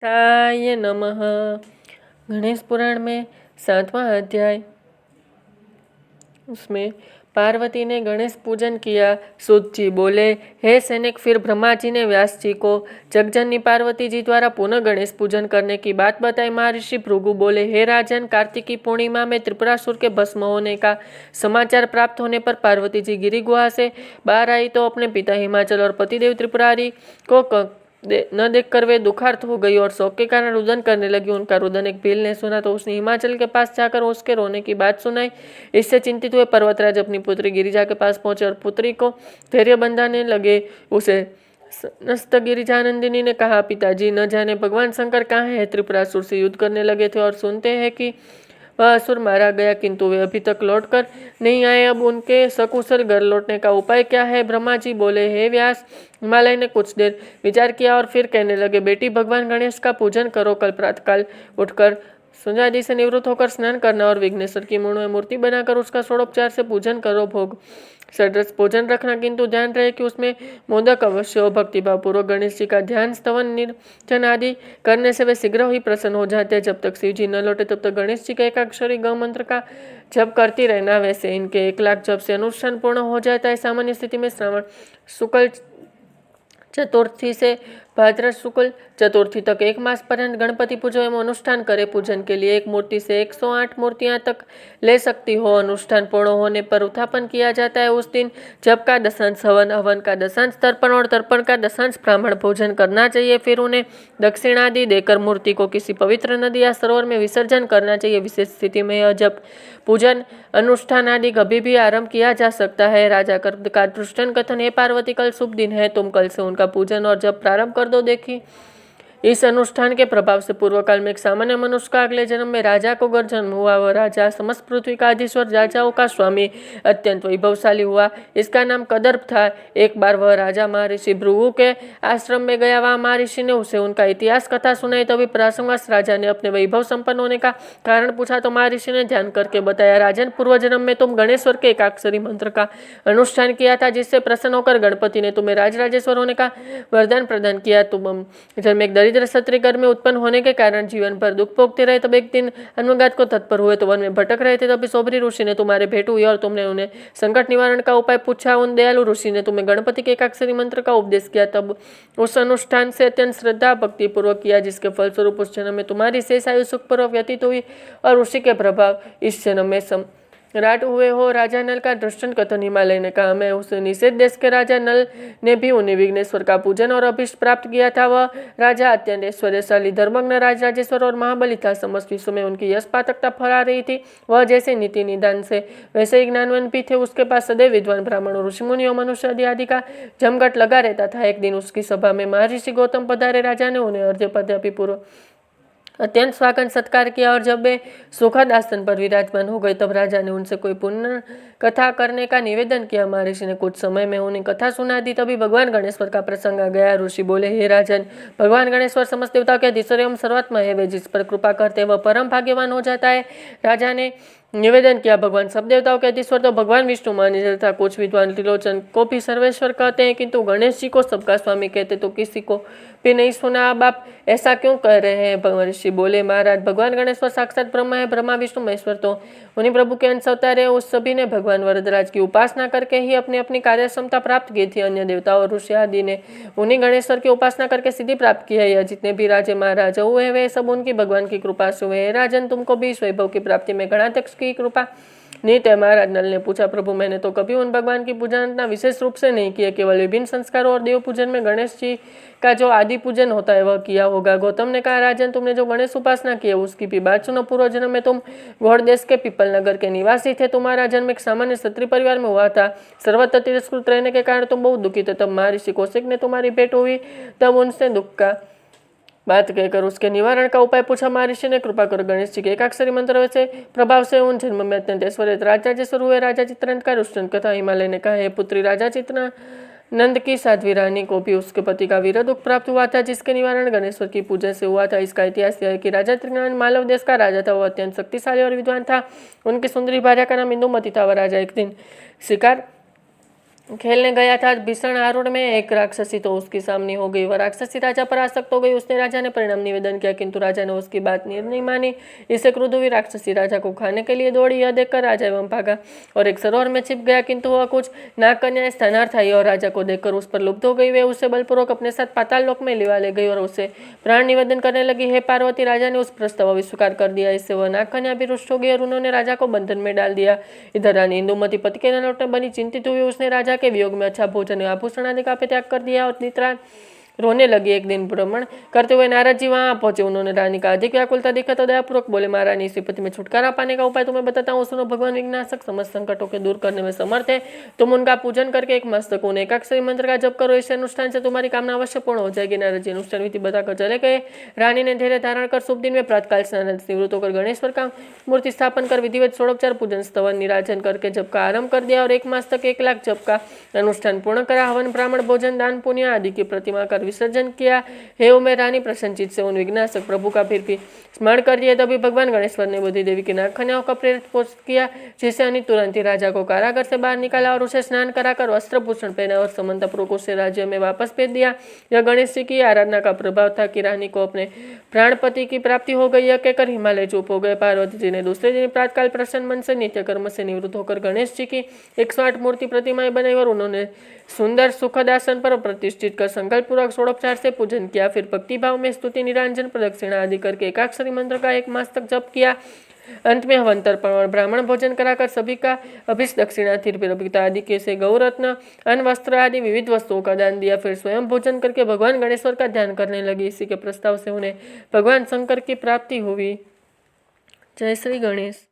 ताय नमः। गणेश पुराण में 7वां अध्याय, उसमें पार्वती ने गणेश पूजन किया। सूत जी बोले, हे सैनिक, फिर ब्रह्मा जी ने व्यास जी को जगजननी पार्वती जी द्वारा पुनः गणेश पूजन करने की बात बताई। महर्षि भृगु बोले, हे राजन, कार्तिकी पूर्णिमा में त्रिपुरासुर के भस्म होने का समाचार प्राप्त होने पर पार्वती जी गिरी गुहा से बाहर आई तो अपने पिता हिमाचल और पतिदेव त्रिपुरारी को न देखकर वे दुखार्थ हो गई और शोक के कारण रुदन करने लगी। उनका रुदन एक भील ने सुना तो उसने हिमाचल के पास जाकर उसके रोने की बात सुनाई। इससे चिंतित हुए पर्वतराज अपनी पुत्री गिरिजा के पास पहुंचे और पुत्री को धैर्य बंधाने लगे। उसे नस्त गिरिजानंदिनी ने कहा, पिताजी, न जाने भगवान शंकर कहाँ है। त्रिपुरासुर से युद्ध करने लगे थे और सुनते हैं कि वह असुर मारा गया, किंतु वे अभी तक लौटकर नहीं आए। अब उनके सकुशल घर लौटने का उपाय क्या है। ब्रह्मा जी बोले, हे व्यास, हिमालय ने कुछ देर विचार किया और फिर कहने लगे, बेटी, भगवान गणेश का पूजन करो। कल प्रातःकाल उठकर सुजादि से निवृत्त होकर स्नान करना और विघ्नेश्वर की मूर्ति बनाकर उसका षोडोपचार से पूजन करो। भोग षड्रस भोजन रखना, किंतु ध्यान रहे कि उसमें मोदक अवश्य हो। भक्तिभाव पूर्वक गणेश जी का ध्यान, स्तवन, निर्जन आदि करने से वे शीघ्र ही प्रसन्न हो जाते हैं। जब तक शिव जी न लौटे तब तक गणेश जी का एकाक्षरी ग मंत्र का जप करती रहना। वैसे इनके 1,00,000 जप से अनुष्ठान पूर्ण हो जाता है। सामान्य स्थिति में श्रावण शुक्ल चतुर्थी से भाद्र शुक्ल चतुर्थी तक 1 मास पर्यंत गणपति पूजन एवं अनुष्ठान करे। पूजन के लिए एक मूर्ति से 108 मूर्तियां तक ले सकती हो। अनुष्ठान पूर्ण होने पर उत्थापन किया जाता है। उस दिन जप का दशांश हवन, हवन का दशांश तर्पण और तर्पण का दशांश ब्राह्मण भोजन करना चाहिए। फिर उन्हें दक्षिणादि देकर मूर्ति को किसी पवित्र नदी या सरोवर में विसर्जन करना चाहिए। विशेष स्थिति में यह जप पूजन अनुष्ठान आदि कभी भी आरंभ किया जा सकता है। राजा का दृष्टन कथन, हे पार्वती, कल शुभ दिन है, तुम कल से उनका पूजन और जप प्रारंभ कर दो। देखी इस अनुष्ठान के प्रभाव से पूर्व काल में एक सामान्य मनुष्य का अगले जन्म में राजा को अगर जन्म हुआ, वह राजा समस्त पृथ्वी का अधीश्वर, राजाओं का स्वामी, अत्यंत वैभवशाली हुआ। इसका नाम कदर्प था। एक बार वह राजा महर्षि भृगु के आश्रम में गया। वहाँ महर्षि ने उसे उनका इतिहास कथा सुनाई। तभी प्रसंगवश राजा ने अपने वैभव संपन्न होने का कारण पूछा तो महर्षि ने ध्यान करके बताया, राजन, पूर्व जन्म में तुम गणेश्वर के एकाक्षरी मंत्र का अनुष्ठान किया था, जिससे प्रसन्न होकर गणपति ने तुम्हें राजराजेश्वर होने का वरदान प्रदान किया। तुम जन्म एक दरिद्र क्षत्रिय घर में उत्पन्न होने के कारण जीवन भर दुख भोगते रहे। तब एक दिन अन्वगात को तत्पर हुए तो वन में भटक रहे थे। तभी सोबरी ऋषि ने तुम्हारे भेंट हुई और तुमने उन्हें संकट निवारण का उपाय पूछा। उन दयालु ऋषि ने तुम्हें गणपति के एकाक्षरी मंत्र का उपदेश किया। तब उस अनुष्ठान से अत्यंत श्रद्धा भक्ति पूर्वक किया, जिसके फलस्वरूप उस जन्म में तुम्हारी शेष आयु सुखपूर्वक व्यतीत हुई और उसी के प्रभाव इस जन्म में राट हुए हो। राजा नल का दृष्टांत कथन, हिमालय ने कहा, मैं उस निषेध देश के राजा नल ने भी उन्हें विघ्नेश्वर का पूजन और अभिष्ट प्राप्त किया था। वह राजा अत्यंत ऐश्वर्यशाली, धर्मज्ञ, राजराजेश्वर और महाबली था। समस्त विश्व में उनकी यश पात्रता फहरा रही थी। वह जैसे नीति निदान से वैसे ही ज्ञानवान भी थे। उसके पास सदैव विद्वान ब्राह्मणों, ऋषिमुनियों, मनुष्य आदि का जमघट लगा रहता था। एक दिन उसकी सभा में महर्षि गौतम पधारे। राजा ने उन्हें अर्घ्यपाद्यापि पूर्व अत्यंत स्वागत सत्कार किया और जब वे सुखद आसन पर विराजमान हो गए तब राजा ने उनसे कोई पुण्य कथा करने का निवेदन किया। महर्षि ने कुछ समय में उन्हें कथा सुना दी। तभी भगवान गणेश्वर का प्रसंग आ गया। ऋषि बोले, हे राजन, भगवान गणेश्वर समस्त देवताओं के अधीश्वर एवं सर्वात्मा है। वे जिस पर कृपा करते वह परम भाग्यवान हो जाता है। राजा ने निवेदन किया, भगवान सब देवताओं के अधीश्वर तो भगवान विष्णु माने जाता। कुछ विद्वान त्रिलोचन को भी सर्वेश्वर कहते हैं, किंतु गणेश जी को सबका स्वामी कहते तो किसी को भी नहीं सुना। अब आप ऐसा क्यों कह रहे हैं। महर्षि बोले, महाराज, भगवान गणेश्वर साक्षात ब्रह्मा है। ब्रह्मा विष्णु महेश्वर तो उन्हीं प्रभु के अंश अवतार है। उस सभी ने भगवान वरदराज की उपासना करके ही अपनी अपनी कार्य क्षमता प्राप्त की थी। अन्य देवताओं, ऋषि आदि ने उन्हीं गणेश्वर की उपासना करके सिद्धि प्राप्त की है। यह जितने भी राजे महाराजा हुए वे सब उनकी भगवान की कृपा से हुए। राजन, तुमको भी इस वैभव की प्राप्ति में गणाध्यक्ष की कृपा निहित है। महाराज नल ने पूछा, प्रभु, मैंने तो कभी उन भगवान की पूजन विशेष रूप से नहीं किया। केवल विभिन्न संस्कारों और देव पूजन में गणेश जी का जो आदि पूजन होता है वह किया होगा। गौतम ने कहा, राजन, तुमने जो गणेश उपासना की है उसकी भी बात सुनो। पूर्व जन्म में तुम गौड़ देश के पीपल नगर के निवासी थे। तुम्हारा जन्म एक सामान्य क्षत्रिय परिवार में हुआ था। सर्वत्र तिरस्कृत रहने के कारण तुम बहुत दुखी थे। तब महर्षि कौशिक ने तुम्हारी भेंट हुई। तब उनसे दुख का बात कहकर उसके निवारण का उपाय पूछा। महर्षि ने कृपा कर गणेश जी के एकाक्षरी मंत्र से प्रभाव से उन जन्म में अत्यंत ऐश्वर्य राजराजेश्वर हुए। राजा चित्रानंद का दृष्टांत कथा, हिमालय ने कहा, हे पुत्री, राजा चित्रानंद की साध्वी रानी को भी उसके पति का वीर दुख प्राप्त हुआ था, जिसके निवारण गणेश्वर की पूजा से हुआ था। इसका इतिहास यह है कि राजा चित्रानंद मालव देश का राजा था। वह अत्यंत शक्तिशाली और विद्वान था। उनकी सुंदरी भार्या का नाम इंदुमती था। वह राजा एक दिन शिकार खेलने गया था भीषण आरूढ़ में एक राक्षसी तो उसके सामने हो गई। वह राक्षसी राजा पर आसक्त हो गई। उसने राजा ने परिणाम निवेदन किया, किंतु राजा ने उसकी बात नहीं मानी। इससे क्रुद्ध हुई राक्षसी राजा को खाने के लिए दौड़ी। यह देखकर राजा एवं भागा और एक सरोवर में छिप गया, किंतु वह कुछ नाग कन्याएं स्थानार्थ आई और राजा को देखकर उस पर लुब्ध हो गई। वे उसे बलपूर्वक अपने साथ पाताल लोक में ले गई और उसे प्राण निवेदन करने लगी। हे पार्वती, राजा ने उस प्रस्ताव स्वीकार कर दिया। इससे वह नाग कन्या भी रुष्ट हो गई और उन्होंने राजा को बंधन में डाल दिया। इधर रानी इंदुमती पति के लौट बनी चिंतित हुई। उसने राजा के वियोग में अच्छा भोजन आभूषण आदि का त्याग कर दिया और निद्रा रोने लगी। एक दिन भ्रमण करते हुए नारद जी वहां पहुंचे। उन्होंने रानी का अधिक व्याकुलता देखा तो दयापूर्वक बोले, महारानी, इस विपत्ति में छुटकारा पाने का उपाय तुम्हें बताता हूँ, सुनो। भगवान विघ्नाशक समस्त संकटों के दूर करने में समर्थ है। तुम उनका पूजन करके एक मस्तक उन्हें एकाक्षरी मंत्र का जप करो। इस अनुष्ठान से तुम्हारी कामना अवश्य पूर्ण हो जाएगी। नारद जी अनुष्ठान विधि बताकर चले गए। रानी ने धैर्य धारण कर शुभ दिन में प्रातकाल स्नान निवृत्त होकर गणेश्वर का मूर्ति स्थापन कर विधिवत षोडोपचार पूजन स्तवन निराजन करके जप का आरंभ कर दिया और एक मास तक 1 लाख जप का अनुष्ठान पूर्ण करा। हवन, ब्राह्मण भोजन, दान, पुण्य आदि की प्रतिमा कर विसर्जन किया। हे उमे रानी, प्रसन्नचित से उन विघ्नाशक प्रभु का फिर भी स्मरण कर दिया। तभी भगवान गणेश्वर ने बुद्धि देवी की नाग कन्याओं का प्रेरित पोस्ट किया, जिससे अन्य तुरंत ही राजा को कारागार से बाहर निकाला और उसे स्नान कराकर वस्त्र भूषण पहना और समंतापूर्वक उसे राज्य में वापस भेज दिया। यह गणेश जी की आराधना का प्रभाव था कि रानी को अपने प्राणपति की प्राप्ति हो गई। यह कहकर हिमालय चुप हो गए। पार्वती जी ने दूसरे दिन प्रातकाल प्रसन्न मन से नित्य कर्म से निवृत्त होकर गणेश जी की 108 मूर्ति प्रतिमाएं बनाई और उन्होंने सुंदर सुखद आसन पर प्रतिष्ठित कर संकल्प पूर्वक षोडोपचार से पूजन किया। फिर भक्ति भाव में स्तुति, निरांजन, प्रदक्षिणा आदि करके एकाक्षरी मंत्र का 1 मास तक जप किया। अंत में हवन, तर्पण और ब्राह्मण भोजन कराकर सभी का अभिष्ट दक्षिणा, तिरपिता आदि के से गौरत्न, अन्न, वस्त्र आदि विविध वस्तुओं का दान दिया। फिर स्वयं भोजन करके भगवान गणेश्वर का ध्यान करने लगी। इसी के प्रस्ताव से उन्हें भगवान शंकर की प्राप्ति हुई। जय श्री गणेश।